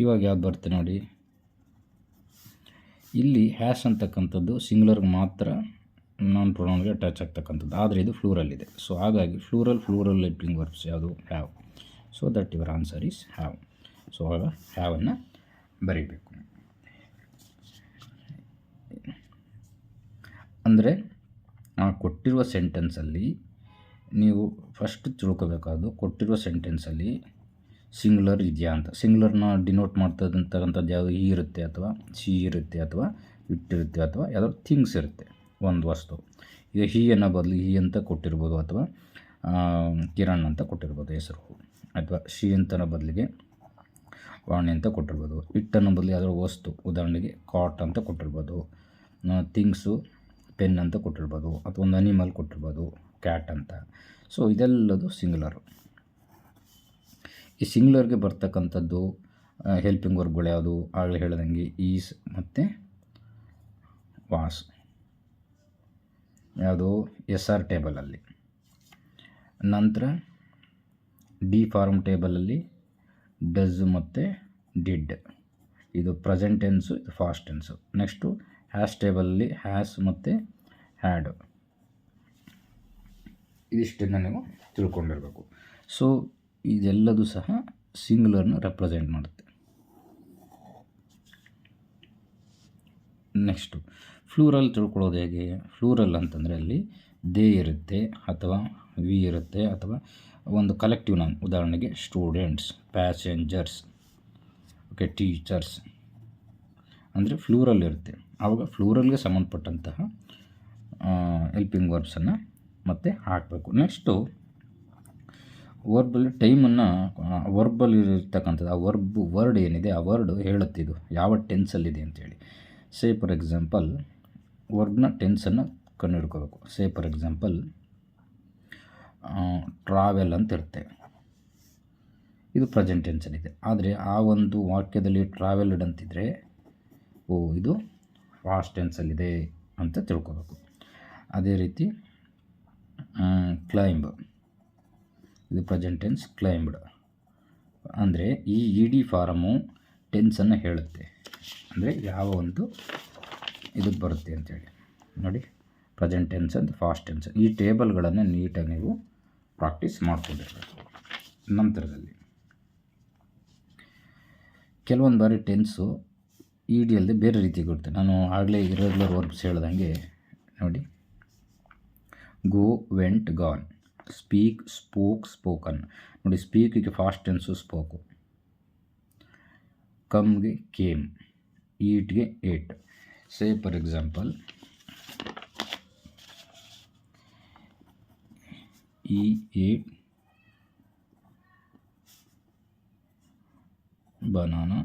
Speaker 1: ಇವಾಗ ಯಾವ್ದು ಬರುತ್ತೆ ನೋಡಿ. ಇಲ್ಲಿ ಹ್ಯಾಸ್ ಅಂತಕ್ಕಂಥದ್ದು ಸಿಂಗುಲರ್ಗೆ ಮಾತ್ರ ನಾನ್ ಪ್ರೊನೌನ್ಗೆ ಅಟ್ಯಾಚ್ ಆಗ್ತಕ್ಕಂಥದ್ದು, ಆದರೆ ಇದು ಫ್ಲೂರಲ್ ಇದೆ. ಸೊ ಹಾಗಾಗಿ ಫ್ಲೂರಲ್ ಹೆಲ್ಪಿಂಗ್ ವರ್ಬ್ಸ್ ಯಾವುದು? Have. So that your answer is have. So ಆಗ ಹ್ಯಾವನ್ನು ಬರೀಬೇಕು. ಅಂದರೆ ಆ ಕೊಟ್ಟಿರುವ ಸೆಂಟೆನ್ಸಲ್ಲಿ ನೀವು ಫಸ್ಟ್ ತಿಳ್ಕೊಬೇಕಾದ್ದು, ಕೊಟ್ಟಿರುವ ಸೆಂಟೆನ್ಸಲ್ಲಿ ಸಿಂಗುಲರ್ ಇದೆಯಾ ಅಂತ. ಸಿಂಗುಲರ್ನ ಡಿನೋಟ್ ಮಾಡ್ತಕ್ಕಂಥದ್ದು ಯಾವುದು? ಈ ಇರುತ್ತೆ, ಅಥವಾ ಶಿ ಇರುತ್ತೆ, ಅಥವಾ ಇಟ್ ಇರುತ್ತೆ, ಅಥವಾ ಯಾವುದಾದ್ರು ಥಿಂಗ್ಸ್ ಇರುತ್ತೆ, ಒಂದು ವಸ್ತು. ಈಗ ಹೀ ಅನ್ನೋ ಬದಲು ಹೀ ಅಂತ ಕೊಟ್ಟಿರ್ಬೋದು, ಅಥವಾ ಕಿರಣ್ ಅಂತ ಕೊಟ್ಟಿರ್ಬೋದು ಹೆಸರು, ಅಥವಾ ಶಿ ಅಂತನೋ ಬದಲಿಗೆ ವಾಣಿ ಅಂತ ಕೊಟ್ಟಿರ್ಬೋದು. ಇಟ್ ಅನ್ನೋ ಬದಲು ಯಾವುದಾದ್ರು ವಸ್ತು, ಉದಾಹರಣೆಗೆ ಕಾಟ್ ಅಂತ ಕೊಟ್ಟಿರ್ಬೋದು, ಥಿಂಗ್ಸು ಪೆನ್ ಅಂತ ಕೊಟ್ಟಿರ್ಬೋದು, ಅಥವಾ ಒಂದು ಅನಿಮಲ್ ಕೊಟ್ಟಿರ್ಬೋದು, ಕ್ಯಾಟ್ ಅಂತ. ಸೊ ಇದೆಲ್ಲದು ಸಿಂಗುಲರು. ಈ ಸಿಂಗುಲರ್ಗೆ ಬರ್ತಕ್ಕಂಥದ್ದು ಹೆಲ್ಪಿಂಗ್ ವರ್ಬ್ಗಳು ಯಾವುದು? ಆಗಲೇ ಹೇಳ್ದಂಗೆ ಈಸ್ ಮತ್ತು ವಾಸ್. ಯಾವುದು? ಎಸ್ ಆರ್ ಟೇಬಲಲ್ಲಿ. ನಂತರ ಡಿ ಫಾರ್ಮ್ ಟೇಬಲಲ್ಲಿ ಡಸ್ ಮತ್ತು ಡಿಡ್. ಇದು ಪ್ರೆಸೆಂಟ್ ಟೆನ್ಸು, ಇದು ಫಾಸ್ಟ್ ಟೆನ್ಸು. ನೆಕ್ಸ್ಟು ಹ್ಯಾಸ್ ಟೇಬಲಲ್ಲಿ ಹ್ಯಾಸ್ ಮತ್ತು ಹ್ಯಾಡ್. ಇದಿಷ್ಟನ್ನು ನೀವು ತಿಳ್ಕೊಂಡಿರಬೇಕು. ಸೊ ಇದೆಲ್ಲದೂ ಸಹ ಸಿಂಗುಲರ್ನ ರೆಪ್ರೆಸೆಂಟ್ ಮಾಡುತ್ತೆ. ನೆಕ್ಸ್ಟು ಫ್ಲೂರಲ್ ತಿಳ್ಕೊಳ್ಳೋದು ಹೇಗೆ? ಫ್ಲೂರಲ್ ಅಂತಂದರೆ ಅಲ್ಲಿ ದೇ ಇರುತ್ತೆ, ಅಥವಾ ವಿ ಇರುತ್ತೆ, ಅಥವಾ ಒಂದು ಕಲೆಕ್ಟಿವ್ ನೌನ್, ಉದಾಹರಣೆಗೆ ಸ್ಟೂಡೆಂಟ್ಸ್, ಪ್ಯಾಸೆಂಜರ್ಸ್, ಓಕೆ, ಟೀಚರ್ಸ್. ಅಂದರೆ ಫ್ಲೂರಲ್ ಇರುತ್ತೆ. ಆವಾಗ ಫ್ಲೂರಲ್ಗೆ ಸಂಬಂಧಪಟ್ಟಂತಹ ಹೆಲ್ಪಿಂಗ್ ವರ್ಬ್ಸನ್ನು ಮತ್ತೆ ಹಾಕಬೇಕು. ನೆಕ್ಸ್ಟು ವರ್ಬಲ್ಲಿ ಟೈಮನ್ನು, ವರ್ಬಲ್ಲಿ ಇರ್ತಕ್ಕಂಥದ್ದು ಆ ವರ್ಡ್ ಏನಿದೆ, ಆ ವರ್ಡ್ ಹೇಳುತ್ತಿದ್ದು ಯಾವ ಟೆನ್ಸಲ್ಲಿದೆ ಅಂತೇಳಿ. ಸೇ ಫಾರ್ ಎಕ್ಸಾಂಪಲ್ ವರ್ಬ್ನ ಟೆನ್ಸನ್ನು ಕಂಡುಹಿಡ್ಕೋಬೇಕು. ಸೇ ಫಾರ್ ಎಕ್ಸಾಂಪಲ್ ಟ್ರಾವೆಲ್ ಅಂತ ಇರುತ್ತೆ, ಇದು ಪ್ರೆಸೆಂಟ್ ಟೆನ್ಸಲ್ಲಿದೆ. ಆದರೆ ಆ ಒಂದು ವಾಕ್ಯದಲ್ಲಿ ಟ್ರಾವೆಲ್ಡ್ ಅಂತಿದ್ರೆ, ಇದು ಪಾಸ್ಟ್ ಟೆನ್ಸಲ್ಲಿದೆ ಅಂತ ತಿಳ್ಕೋಬೇಕು. ಅದೇ ರೀತಿ ಕ್ಲೈಂಬ್, ಇದು ಪ್ರೆಸೆಂಟ್ ಟೆನ್ಸ್, ಕ್ಲೈಂಬ್ಡ್. ಅಂದರೆ ಈ ಇ ಡಿ ಫಾರಮು ಟೆನ್ಸನ್ನು ಹೇಳುತ್ತೆ, ಅಂದರೆ ಯಾವ ಒಂದು ಇದಕ್ಕೆ ಬರುತ್ತೆ ಅಂತೇಳಿ. ನೋಡಿ, ಪ್ರೆಸೆಂಟ್ ಟೆನ್ಸ್ ಅಂತ ಫಾಸ್ಟ್ ಟೆನ್ಸ್. ಈ ಟೇಬಲ್ಗಳನ್ನು ನೀಟಾಗಿ ನೀವು ಪ್ರಾಕ್ಟೀಸ್ ಮಾಡ್ಕೊಂಡಿರಬೇಕು. ನಂತರದಲ್ಲಿ ಕೆಲವೊಂದು ಬಾರಿ ಟೆನ್ಸು ಇ ಡಿ ಅಲ್ಲದೆ ಬೇರೆ ರೀತಿ ಕೊಡುತ್ತೆ. ನಾನು ಆಗಲೇ ಇರೆಗ್ಯುಲರ್ ವರ್ಬ್ಸ್ ಹೇಳ್ದಂಗೆ ನೋಡಿ, go, went, gone. Speak, spoke, spoken. ನೋಡಿ, ಸ್ಪೀಕಿಗೆ ಫಾಸ್ಟ್ ಟೆನ್ಸು ಸ್ಪೋಕು, ಕಮ್ಗೆ ಕೇಮ್, ಈಟ್ಗೆ ate. Say for example he ate banana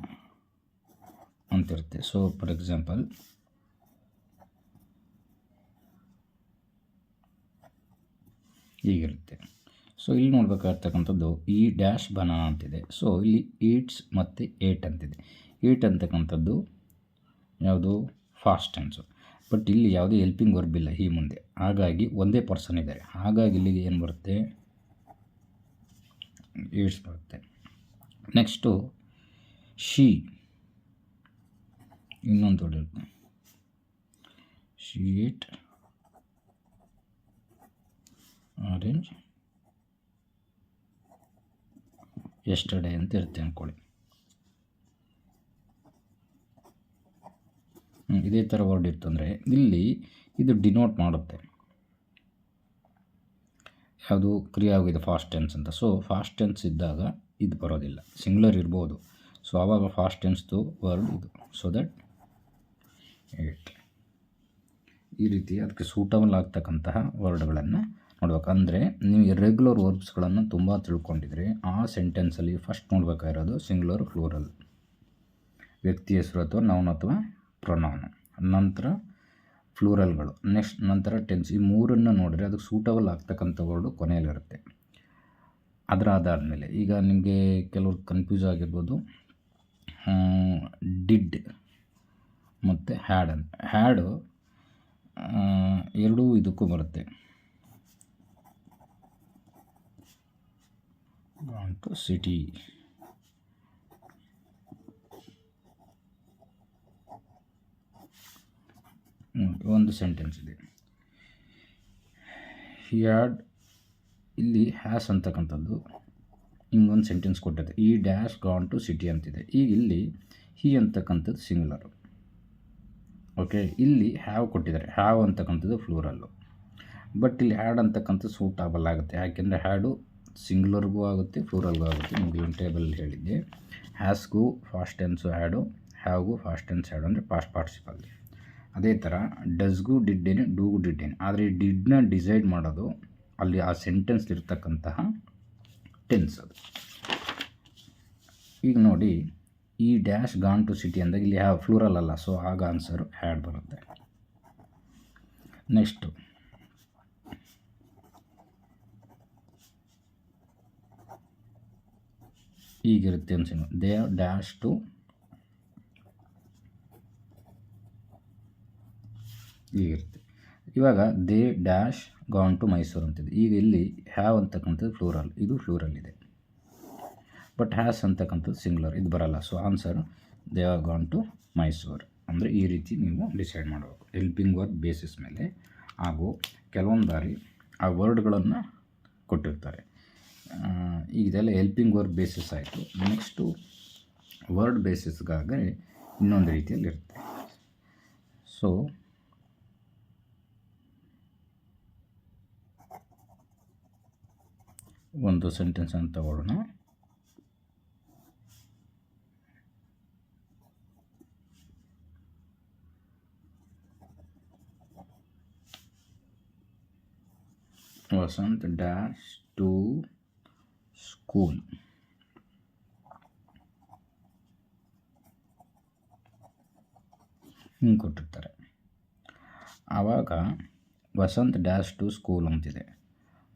Speaker 1: ಅಂತಿರುತ್ತೆ. ಸೊ ಫಾರ್ ಎಕ್ಸಾಂಪಲ್ ಹೀಗಿರುತ್ತೆ. ಸೊ ಇಲ್ಲಿ ನೋಡ್ಬೇಕಾಗ್ತಕ್ಕಂಥದ್ದು ಈ ಡ್ಯಾಶ್ ಬನಾನಾ ಅಂತಿದೆ. ಸೊ ಇಲ್ಲಿ ಈಟ್ಸ್ ಮತ್ತು ಏಟ್ ಅಂತಿದೆ. ಈಟ್ ಅಂತಕ್ಕಂಥದ್ದು ಯಾವುದು? Fast tens. ಬಟ್ ಇಲ್ಲಿ ಯಾವುದೇ ಹೆಲ್ಪಿಂಗ್ ವರ್ಬ್ ಇಲ್ಲ ಈ ಮುಂದೆ, ಹಾಗಾಗಿ ಒಂದೇ ಪರ್ಸನ್ ಇದ್ದಾರೆ. ಹಾಗಾಗಿ ಇಲ್ಲಿಗೆ ಏನು ಬರುತ್ತೆ? ಈಟ್ಸ್ ಬರುತ್ತೆ. ನೆಕ್ಸ್ಟು ಶಿ, ಇನ್ನೊಂದು ಇರುತ್ತೆ, ಶಿ ಏಟ್ ಆರೆಂಜ್ ಯೆಸ್ಟರ್ಡೇ ಅಂತ ಇರುತ್ತೆ ಅಂದ್ಕೊಳ್ಳಿ. ಇದೇ ಥರ ವರ್ಡ್ ಇತ್ತಂದರೆ ಇಲ್ಲಿ ಇದು ಡಿನೋಟ್ ಮಾಡುತ್ತೆ ಯಾವುದು ಕ್ರಿಯೆ ಆಗಿದೆ ಫಾಸ್ಟ್ ಟೆನ್ಸ್ ಅಂತ. ಸೊ ಫಾಸ್ಟ್ ಟೆನ್ಸ್ ಇದ್ದಾಗ ಇದು ಬರೋದಿಲ್ಲ, ಸಿಂಗ್ಯುಲರ್ ಇರ್ಬೋದು. ಸೊ ಆವಾಗ ಫಾಸ್ಟ್ ಟೆನ್ಸ್ದು ವರ್ಡ್ ಇದು. ಸೊ ದಟ್ 8 ಈ ರೀತಿ ಅದಕ್ಕೆ ಸೂಟಬಲ್ ಆಗ್ತಕ್ಕಂತಹ ವರ್ಡ್ಗಳನ್ನು ನೋಡ್ಬೇಕು. ಅಂದರೆ ನೀವು ಇರ್ರೆಗ್ಯುಲರ್ ವರ್ಬ್ಸ್ಗಳನ್ನು ತುಂಬ ತಿಳ್ಕೊಂಡಿದ್ರೆ ಆ ಸೆಂಟೆನ್ಸಲ್ಲಿ ಫಸ್ಟ್ ನೋಡಬೇಕಾಗಿರೋದು ಸಿಂಗ್ಯುಲರ್, ಪ್ಲೂರಲ್, ವ್ಯಕ್ತಿ ಹೆಸರು ಅಥವಾ ನೌನ್ ಅಥವಾ ಪ್ರೊನೌನ್, ನಂತರ ಫ್ಲೂರಲ್ಗಳು, ನಂತರ ಟೆನ್ಸ್. ಈ ಮೂರನ್ನು ನೋಡಿದ್ರೆ ಅದಕ್ಕೆ ಸೂಟಬಲ್ ಆಗ್ತಕ್ಕಂಥ ವರ್ಡು ಕೊನೆಯಲ್ಲಿರುತ್ತೆ. ಅದರ ಆಧಾರದ ಈಗ ನಿಮಗೆ ಕೆಲವ್ರು ಕನ್ಫ್ಯೂಸ್ ಆಗಿರ್ಬೋದು, ಡಿಡ್ ಮತ್ತು ಹ್ಯಾಡ್ ಅಂತ. ಹ್ಯಾಡು ಎರಡೂ ಇದಕ್ಕೂ ಬರುತ್ತೆ. ಗಾನ್ ಟು ಸಿಟಿ, ಒಂದು ಸೆಂಟೆನ್ಸ್ ಇದೆ. ಹ್ಯಾಡ್ ಇಲ್ಲಿ ಹ್ಯಾಸ್ ಅಂತಕ್ಕಂಥದ್ದು ಹಿಂಗೊಂದು ಸೆಂಟೆನ್ಸ್ ಕೊಟ್ಟಿದೆ. ಈ ಡ್ಯಾಶ್ ಗಾನ್ ಟು ಸಿಟಿ ಅಂತಿದೆ. ಈಗ ಇಲ್ಲಿ ಹಿ ಅಂತಕ್ಕಂಥದ್ದು ಸಿಂಗ್ಯುಲರು. ಓಕೆ, ಇಲ್ಲಿ ಹ್ಯಾವ್ ಕೊಟ್ಟಿದ್ದಾರೆ. ಹ್ಯಾವ್ ಅಂತಕ್ಕಂಥದ್ದು ಫ್ಲೂರಲ್ಲು. ಬಟ್ ಇಲ್ಲಿ ಹ್ಯಾಡ್ ಅಂತಕ್ಕಂಥದ್ದು ಸೂಟಬಲ್ ಆಗುತ್ತೆ. ಯಾಕೆಂದರೆ ಹ್ಯಾಡು ಸಿಂಗ್ಯುಲರ್ಗೂ ಆಗುತ್ತೆ, ಫ್ಲೂರಲ್ಗೂ ಆಗುತ್ತೆ. ನಿಮಗೆ ಒಂದು ಟೇಬಲಲ್ಲಿ ಹೇಳಿದ್ದೆ. ಹ್ಯಾಸ್ಗೂ ಫಾಸ್ಟ್ ಟೆನ್ಸು ಹ್ಯಾಡು, ಹ್ಯಾವ್ಗೂ ಫಾಸ್ಟ್ ಟೆನ್ಸ್ ಹ್ಯಾಡು ಅಂದರೆ ಪಾಸ್ಟ್ ಪಾರ್ಟಿಸಿಪಲ್. ಅದೇ ಥರ ಡಸ್ಗೂ ಡಿಡ್ಡೇನೆ, ಡೂಗೂ ಡಿಡ್ಡೇನೆ. ಆದರೆ ಈ ಡಿಡ್ನ ಡಿಸೈಡ್ ಮಾಡೋದು ಅಲ್ಲಿ ಆ ಸೆಂಟೆನ್ಸ್ ಇರ್ತಕ್ಕಂತಹ ಟೆನ್ಸ್ ಅದು. ಈಗ ನೋಡಿ, ಈ ಡ್ಯಾಶ್ ಗಾನ್ ಟು ಸಿಟಿ ಅಂದಾಗ ಇಲ್ಲಿ ಹ್ಯಾವ್ ಫ್ಲೂರಲ್ ಅಲ್ಲ. ಸೊ ಆಗ ಆನ್ಸರು ಹ್ಯಾಡ್ ಬರುತ್ತೆ. ನೆಕ್ಸ್ಟು ಈಗಿರುತ್ತೆ ಅನ್ಸಿನ ದೇ ಡ್ಯಾಶ್ ಟು ಈಗಿರುತ್ತೆ. ಇವಾಗ they dash gone to Mysuru ಅಂತಿದೆ. ಈಗ ಇಲ್ಲಿ ಹ್ಯಾವ್ ಅಂತಕ್ಕಂಥದ್ದು ಫ್ಲೂರಲ್, ಇದು ಫ್ಲೂರಲ್ ಇದೆ. ಬಟ್ ಹ್ಯಾಸ್ ಅಂತಕ್ಕಂಥದ್ದು ಸಿಂಗ್ಯುಲರ್, ಇದು ಬರಲ್ಲ. So answer they are gone to Mysuru. ಅಂದರೆ ಈ ರೀತಿ ನೀವು ಡಿಸೈಡ್ ಮಾಡಬೇಕು ಹೆಲ್ಪಿಂಗ್ ವರ್ಬ್ ಬೇಸಿಸ್ ಮೇಲೆ. ಹಾಗೂ ಕೆಲವೊಂದು ಬಾರಿ ಆ ವರ್ಡ್ಗಳನ್ನು ಕೊಟ್ಟಿರ್ತಾರೆ. ಈಗ ಇದೆಲ್ಲ ಹೆಲ್ಪಿಂಗ್ ವರ್ಬ್ ಬೇಸಿಸ್ ಆಯಿತು. ನೆಕ್ಸ್ಟು ವರ್ಡ್ ಬೇಸಿಸ್ಗಾದರೆ ಇನ್ನೊಂದು ರೀತಿಯಲ್ಲಿರುತ್ತೆ. ಸೊ ಒಂದು ಸೆಂಟೆನ್ಸ್ ಅಂತ ತಗೊಳ್ಳೋಣ. Vasant dash to school. ಹಿಂಗೆ ಕೊಟ್ಟಿರ್ತಾರೆ. ಆವಾಗ ವಸಂತ್ ಡ್ಯಾಶ್ ಟು ಸ್ಕೂಲ್ ಅಂತಿದೆ.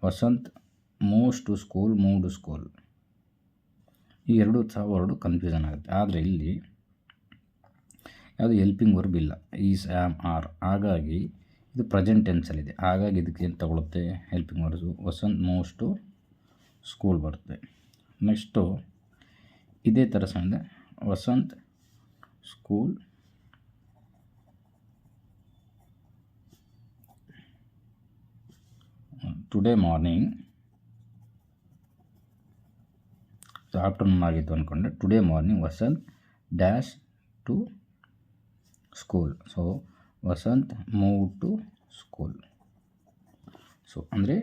Speaker 1: Vasant moves to school, move to school. ಈ ಎರಡೂ ಸಹ ವರ್ಡು ಕನ್ಫ್ಯೂಷನ್ ಆಗುತ್ತೆ. ಆದರೆ ಇಲ್ಲಿ ಯಾವುದು ಹೆಲ್ಪಿಂಗ್ ವರ್ಬ್ ಇಲ್ಲ, ಈಸ್, ಆ್ಯಮ್, ಆರ್. ಹಾಗಾಗಿ ಇದು ಪ್ರೆಸೆಂಟ್ ಟೆನ್ಸಲ್ಲಿದೆ. ಹಾಗಾಗಿ ಇದಕ್ಕೆ ಏನು ತಗೊಳುತ್ತೆ helping verbs. Vasant moves to school ಬರುತ್ತೆ. ನೆಕ್ಸ್ಟು ಇದೇ ಥರ ಸಂದೆ Vasant school today morning. Afternoon ಆಗಿತ್ತು ಅಂದ್ಕೊಂಡೆ. Today morning Vasant dash to school. So Vasant move to school. So ಅಂದರೆ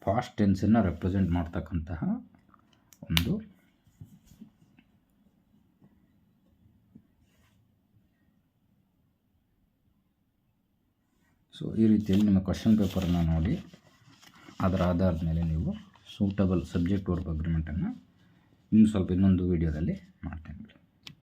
Speaker 1: ಪಾಸ್ಟ್ ಟೆನ್ಸನ್ನು ರೆಪ್ರೆಸೆಂಟ್ ಮಾಡ್ತಕ್ಕಂತಹ ಒಂದು ಸೊ ಈ ರೀತಿಯಲ್ಲಿ ನಿಮ್ಮ ಕ್ವಶನ್ ಪೇಪರನ್ನು ನೋಡಿ ಅದರ ಆಧಾರದ ಮೇಲೆ ನೀವು ಸೂಟಬಲ್ ಸಬ್ಜೆಕ್ಟ್ ವರ್ಬ್ ಅಗ್ರಿಮೆಂಟನ್ನು ಇನ್ನೊಂದು ವೀಡಿಯೋದಲ್ಲಿ